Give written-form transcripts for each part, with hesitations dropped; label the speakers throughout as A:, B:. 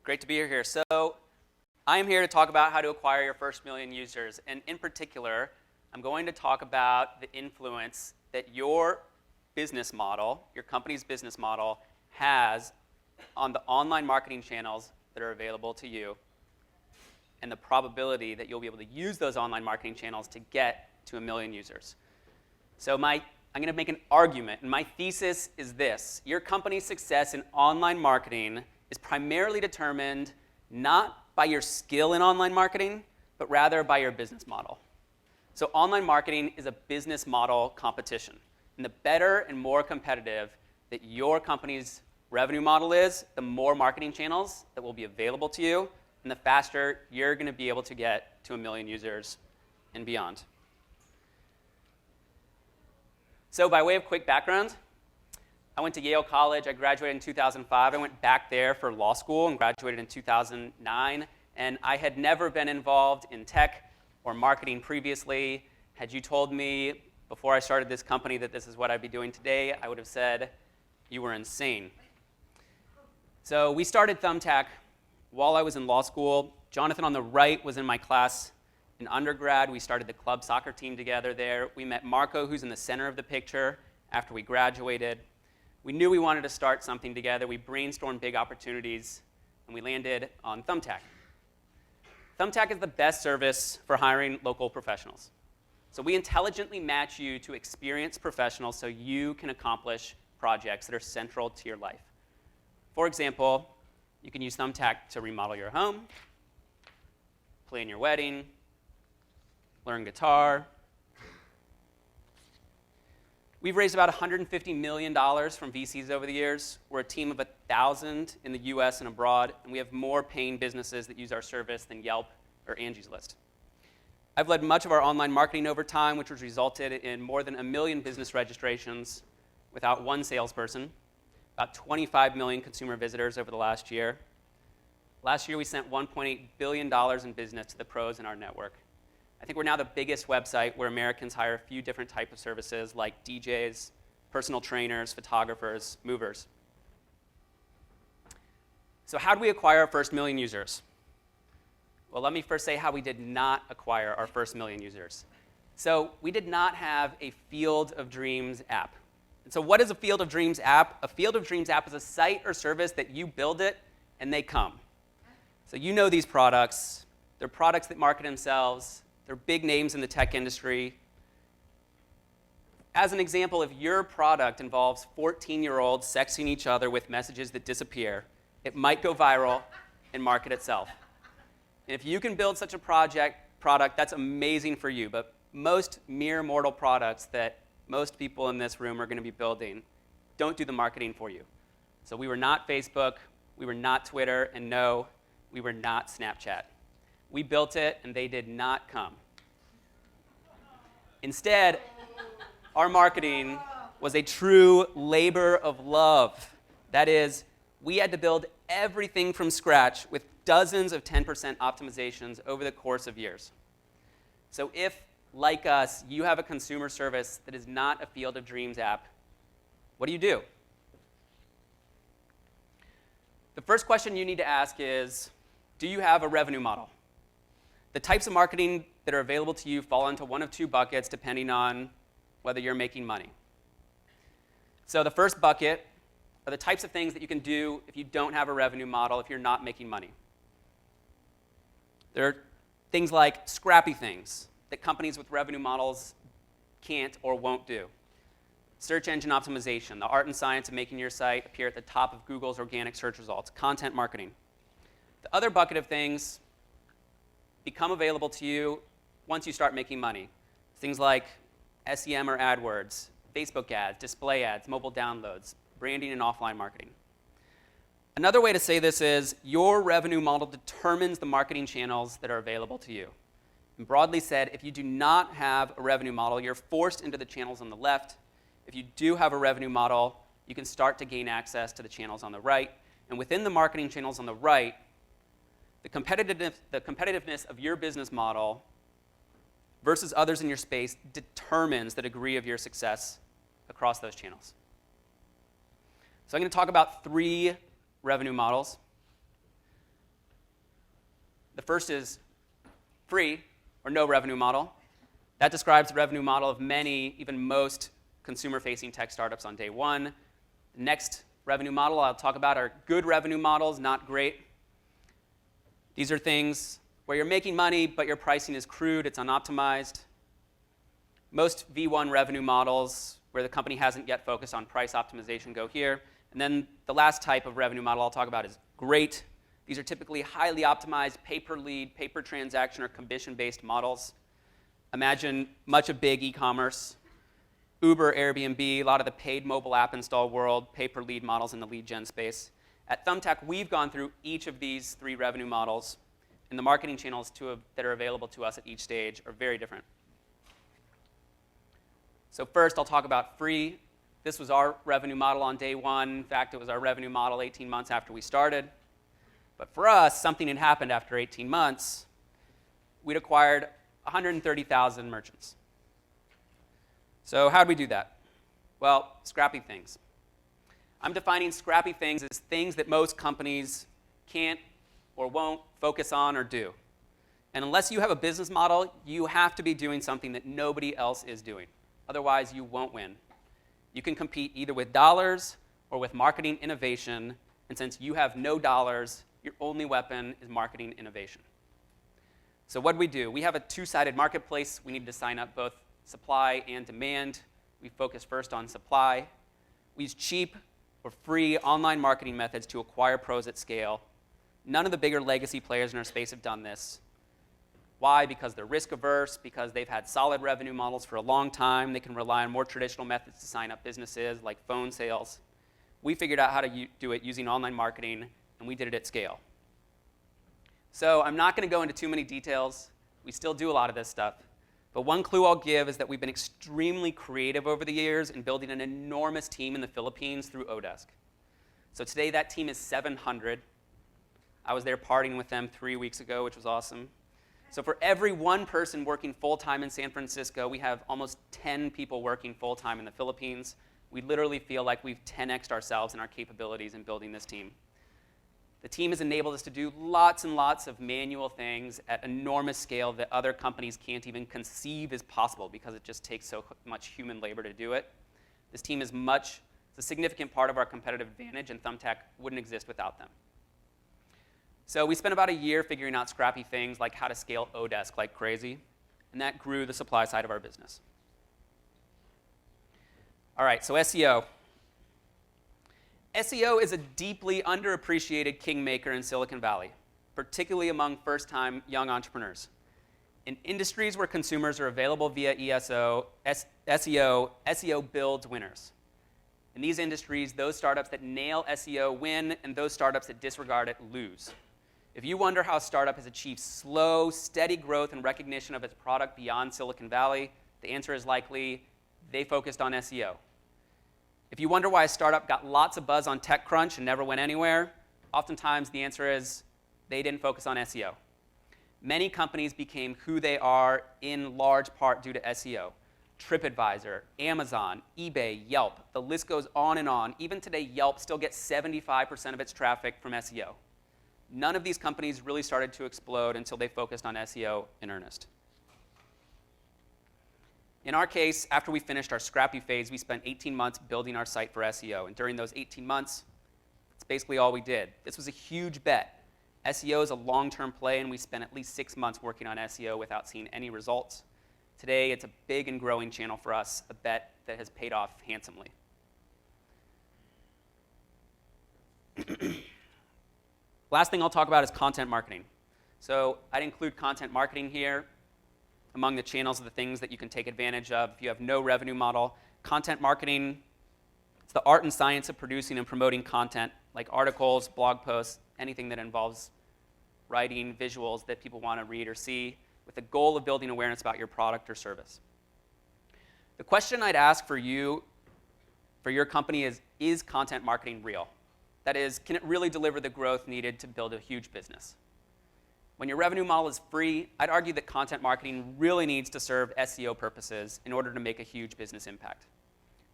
A: Great to be here. So I am here to talk about how to acquire your first million users. And in particular, I'm going to talk about the influence that your business model, your company's business model, has on the online marketing channels that are available to you and the probability that you'll be able to use those online marketing channels to get to 1 million users. So I'm going to make an argument, and my thesis is this. Your company's success in online marketing is primarily determined not by your skill in online marketing, but rather by your business model. So online marketing is a business model competition. And the better and more competitive that your company's revenue model is, the more marketing channels that will be available to you, and the faster you're going to be able to get to 1 million users and beyond. So by way of quick background, I went to Yale College. I graduated in 2005. I went back there for law school and graduated in 2009. And I had never been involved in tech or marketing previously. Had you told me before I started this company that this is what I'd be doing today, I would have said you were insane. So we started Thumbtack while I was in law school. Jonathan on the right was in my class in undergrad. We started the club soccer team together there. We met Marco, who's in the center of the picture, after we graduated. We knew we wanted to start something together. We brainstormed big opportunities, and we landed on Thumbtack. Thumbtack is the best service for hiring local professionals. So we intelligently match you to experienced professionals so you can accomplish projects that are central to your life. For example, you can use Thumbtack to remodel your home, plan your wedding, learn guitar. We've raised about $150 million from VCs over the years. We're a team of 1,000 in the US and abroad, and we have more paying businesses that use our service than Yelp or Angie's List. I've led much of our online marketing over time, which has resulted in more than 1 million business registrations without one salesperson, about 25 million consumer visitors over the last year. Last year, we sent $1.8 billion in business to the pros in our network. I think we're now the biggest website where Americans hire a few different types of services like DJs, personal trainers, photographers, movers. So how do we acquire our first million users? Well, let me first say how we did not acquire our first million users. So we did not have a Field of Dreams app. And so what is a Field of Dreams app? A Field of Dreams app is a site or service that you build it and they come. So you know these products. They're products that market themselves. They're big names in the tech industry. As an example, if your product involves 14-year-olds sexting each other with messages that disappear, it might go viral and market itself. And if you can build such a product, that's amazing for you. But most mere mortal products that most people in this room are going to be building don't do the marketing for you. So we were not Facebook, we were not Twitter, and no, we were not Snapchat. We built it, and they did not come. Instead, our marketing was a true labor of love. That is, we had to build everything from scratch with dozens of 10% optimizations over the course of years. So if, like us, you have a consumer service that is not a Field of Dreams app, what do you do? The first question you need to ask is, do you have a revenue model? The types of marketing that are available to you fall into one of two buckets depending on whether you're making money. So the first bucket are the types of things that you can do if you don't have a revenue model, if you're not making money. There are things like scrappy things that companies with revenue models can't or won't do. Search engine optimization, the art and science of making your site appear at the top of Google's organic search results, content marketing. The other bucket of things become available to you once you start making money. Things like SEM or AdWords, Facebook ads, display ads, mobile downloads, branding and offline marketing. Another way to say this is your revenue model determines the marketing channels that are available to you. And broadly said, if you do not have a revenue model, you're forced into the channels on the left. If you do have a revenue model, you can start to gain access to the channels on the right. And within the marketing channels on the right, the competitiveness of your business model versus others in your space determines the degree of your success across those channels. So I'm going to talk about 3 revenue models. The first is free or no revenue model. That describes the revenue model of many, even most, consumer-facing tech startups on day one. The next revenue model I'll talk about are good revenue models, not great. These are things where you're making money, but your pricing is crude, it's unoptimized. Most V1 revenue models, where the company hasn't yet focused on price optimization, go here. And then the last type of revenue model I'll talk about is great. These are typically highly optimized pay-per-lead, pay-per-transaction, or commission-based models. Imagine much of big e-commerce, Uber, Airbnb, a lot of the paid mobile app install world, pay-per-lead models in the lead gen space. At Thumbtack, we've gone through each of these three revenue models, and the marketing channels that are available to us at each stage are very different. So first, I'll talk about free. This was our revenue model on day one. In fact, it was our revenue model 18 months after we started. But for us, something had happened after 18 months. We'd acquired 130,000 merchants. So how did we do that? Well, scrappy things. I'm defining scrappy things as things that most companies can't or won't focus on or do. And unless you have a business model, you have to be doing something that nobody else is doing. Otherwise, you won't win. You can compete either with dollars or with marketing innovation, and since you have no dollars, your only weapon is marketing innovation. So what do we do? We have a two-sided marketplace. We need to sign up both supply and demand. We focus first on supply. We use cheap or free online marketing methods to acquire pros at scale. None of the bigger legacy players in our space have done this. Why? Because they're risk averse, because they've had solid revenue models for a long time. They can rely on more traditional methods to sign up businesses like phone sales. We figured out how to do it using online marketing, and we did it at scale. So I'm not going to go into too many details. We still do a lot of this stuff. But one clue I'll give is that we've been extremely creative over the years in building an enormous team in the Philippines through Odesk. So today that team is 700. I was there partying with them 3 weeks ago, which was awesome. So for every one person working full-time in San Francisco, we have almost 10 people working full-time in the Philippines. We literally feel like we've 10x'd ourselves in our capabilities in building this team. The team has enabled us to do lots and lots of manual things at enormous scale that other companies can't even conceive is possible because it just takes so much human labor to do it. This team is it's a significant part of our competitive advantage, and Thumbtack wouldn't exist without them. So we spent about a year figuring out scrappy things like how to scale Odesk like crazy, and that grew the supply side of our business. All right, so SEO. SEO is a deeply underappreciated kingmaker in Silicon Valley, particularly among first-time young entrepreneurs. In industries where consumers are available via SEO builds winners. In these industries, those startups that nail SEO win, and those startups that disregard it lose. If you wonder how a startup has achieved slow, steady growth and recognition of its product beyond Silicon Valley, the answer is likely they focused on SEO. If you wonder why a startup got lots of buzz on TechCrunch and never went anywhere, oftentimes the answer is they didn't focus on SEO. Many companies became who they are in large part due to SEO. TripAdvisor, Amazon, eBay, Yelp, the list goes on and on. Even today, Yelp still gets 75% of its traffic from SEO. None of these companies really started to explode until they focused on SEO in earnest. In our case, after we finished our scrappy phase, we spent 18 months building our site for SEO. And during those 18 months, it's basically all we did. This was a huge bet. SEO is a long-term play, and we spent at least 6 months working on SEO without seeing any results. Today, it's a big and growing channel for us, a bet that has paid off handsomely. Last thing I'll talk about is content marketing. So I'd include content marketing here among the channels of the things that you can take advantage of if you have no revenue model. Content marketing, it's the art and science of producing and promoting content like articles, blog posts, anything that involves writing, visuals that people want to read or see with the goal of building awareness about your product or service. The question I'd ask for you, for your company is content marketing real? That is, can it really deliver the growth needed to build a huge business? When your revenue model is free, I'd argue that content marketing really needs to serve SEO purposes in order to make a huge business impact.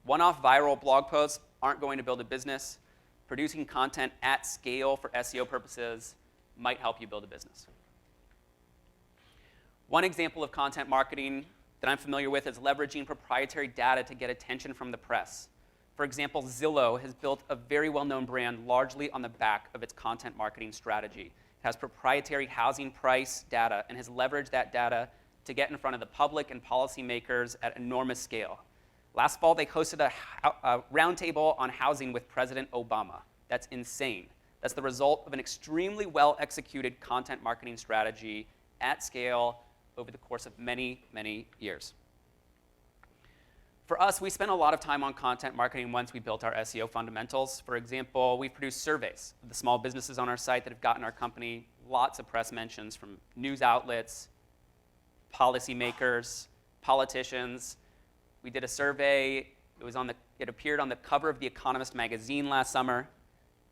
A: One-off viral blog posts aren't going to build a business. Producing content at scale for SEO purposes might help you build a business. One example of content marketing that I'm familiar with is leveraging proprietary data to get attention from the press. For example, Zillow has built a very well-known brand largely on the back of its content marketing strategy. It has proprietary housing price data and has leveraged that data to get in front of the public and policymakers at enormous scale. Last fall, they hosted a roundtable on housing with President Obama. That's insane. That's the result of an extremely well-executed content marketing strategy at scale over the course of many, many years. For us, we spent a lot of time on content marketing once we built our SEO fundamentals. For example, we've produced surveys of the small businesses on our site that have gotten our company lots of press mentions from news outlets, policymakers, politicians. We did a survey. It appeared on the cover of The Economist magazine last summer.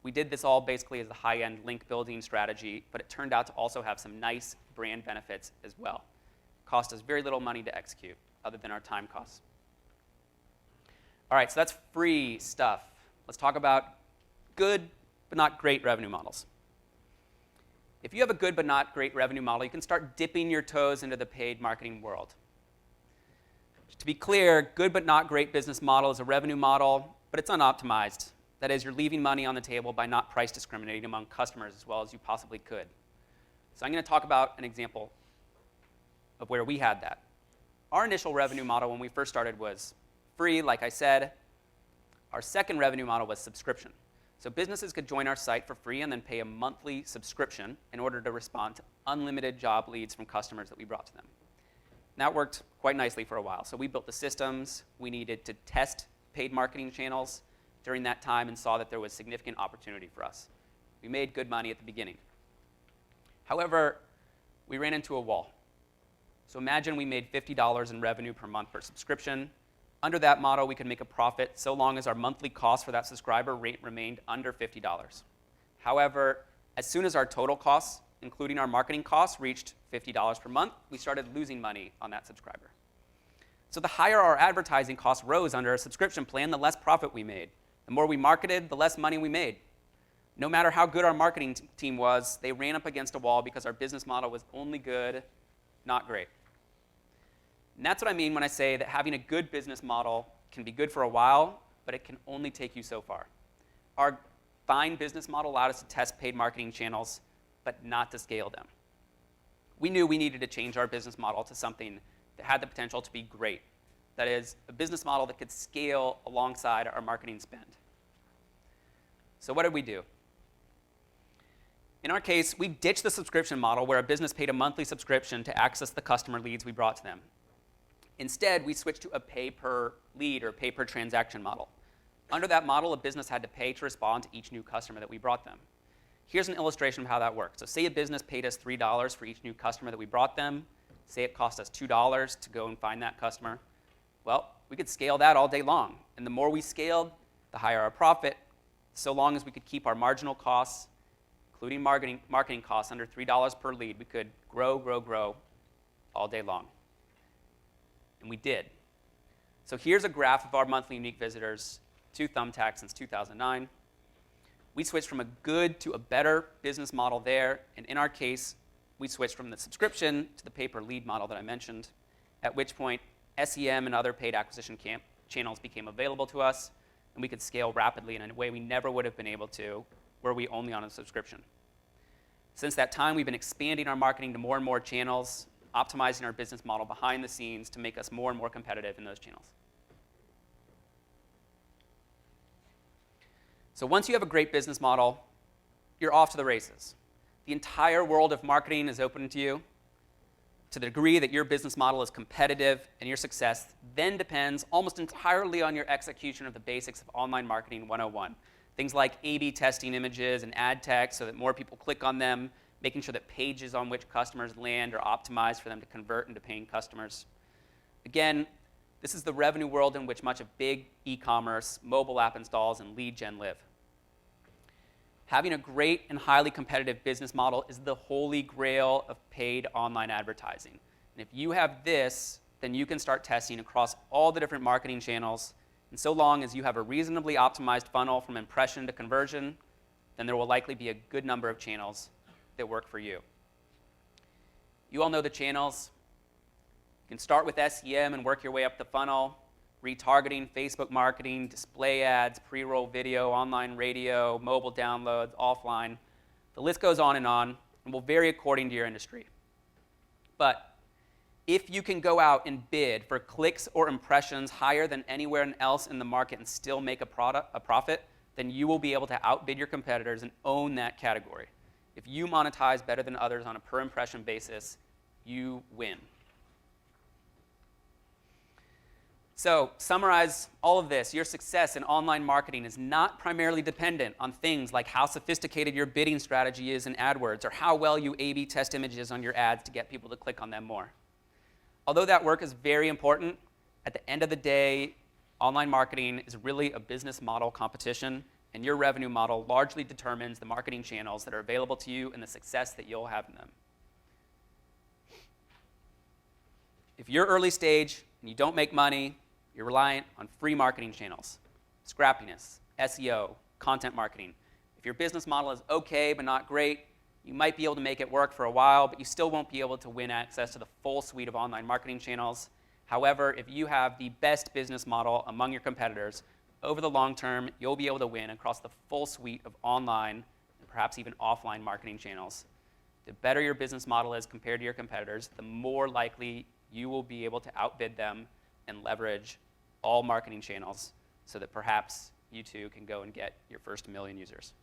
A: We did this all basically as a high-end link building strategy, but it turned out to also have some nice brand benefits as well. It cost us very little money to execute, other than our time costs. All right, so that's free stuff. Let's talk about good but not great revenue models. If you have a good but not great revenue model, you can start dipping your toes into the paid marketing world. To be clear, good but not great business model is a revenue model, but it's unoptimized. That is, you're leaving money on the table by not price discriminating among customers as well as you possibly could. So I'm going to talk about an example of where we had that. Our initial revenue model when we first started was free, like I said. Our second revenue model was subscription. So businesses could join our site for free and then pay a monthly subscription in order to respond to unlimited job leads from customers that we brought to them. And that worked quite nicely for a while. So we built the systems. We needed to test paid marketing channels during that time and saw that there was significant opportunity for us. We made good money at the beginning. However, we ran into a wall. So imagine we made $50 in revenue per month per subscription. Under that model, we could make a profit so long as our monthly cost for that subscriber rate remained under $50. However, as soon as our total costs, including our marketing costs, reached $50 per month, we started losing money on that subscriber. So the higher our advertising costs rose under a subscription plan, the less profit we made. The more we marketed, the less money we made. No matter how good our marketing team was, they ran up against a wall because our business model was only good, not great. And that's what I mean when I say that having a good business model can be good for a while, but it can only take you so far. Our fine business model allowed us to test paid marketing channels, but not to scale them. We knew we needed to change our business model to something that had the potential to be great. That is, a business model that could scale alongside our marketing spend. So what did we do? In our case, we ditched the subscription model where a business paid a monthly subscription to access the customer leads we brought to them. Instead, we switched to a pay-per-lead or pay-per-transaction model. Under that model, a business had to pay to respond to each new customer that we brought them. Here's an illustration of how that works. So say a business paid us $3 for each new customer that we brought them. Say it cost us $2 to go and find that customer. Well, we could scale that all day long. And the more we scaled, the higher our profit, so long as we could keep our marginal costs, including marketing costs, under $3 per lead. We could grow all day long. And we did. So here's a graph of our monthly unique visitors to Thumbtack since 2009. We switched from a good to a better business model there, and in our case, we switched from the subscription to the pay-per-lead model that I mentioned, at which point SEM and other paid acquisition channels became available to us, and we could scale rapidly in a way we never would have been able to were we only on a subscription. Since that time, we've been expanding our marketing to more and more channels, optimizing our business model behind the scenes to make us more and more competitive in those channels. So once you have a great business model, you're off to the races. The entire world of marketing is open to you. To the degree that your business model is competitive and your success then depends almost entirely on your execution of the basics of online marketing 101. Things like A/B testing images and ad text so that more people click on them, making sure that pages on which customers land are optimized for them to convert into paying customers. Again, this is the revenue world in which much of big e-commerce, mobile app installs, and lead gen live. Having a great and highly competitive business model is the holy grail of paid online advertising. And if you have this, then you can start testing across all the different marketing channels. And so long as you have a reasonably optimized funnel from impression to conversion, then there will likely be a good number of channels that work for you. You all know the channels. You can start with SEM and work your way up the funnel, retargeting, Facebook marketing, display ads, pre-roll video, online radio, mobile downloads, offline. The list goes on and will vary according to your industry. But if you can go out and bid for clicks or impressions higher than anywhere else in the market and still make a profit, then you will be able to outbid your competitors and own that category. If you monetize better than others on a per impression basis, you win. So, summarize all of this. Your success in online marketing is not primarily dependent on things like how sophisticated your bidding strategy is in AdWords or how well you A/B test images on your ads to get people to click on them more. Although that work is very important, at the end of the day, online marketing is really a business model competition, and your revenue model largely determines the marketing channels that are available to you and the success that you'll have in them. If you're early stage and you don't make money, you're reliant on free marketing channels, scrappiness, SEO, content marketing. If your business model is okay but not great, you might be able to make it work for a while, but you still won't be able to win access to the full suite of online marketing channels. However, if you have the best business model among your competitors, over the long term, you'll be able to win across the full suite of online and perhaps even offline marketing channels. The better your business model is compared to your competitors, the more likely you will be able to outbid them and leverage all marketing channels so that perhaps you too can go and get your first 1 million users.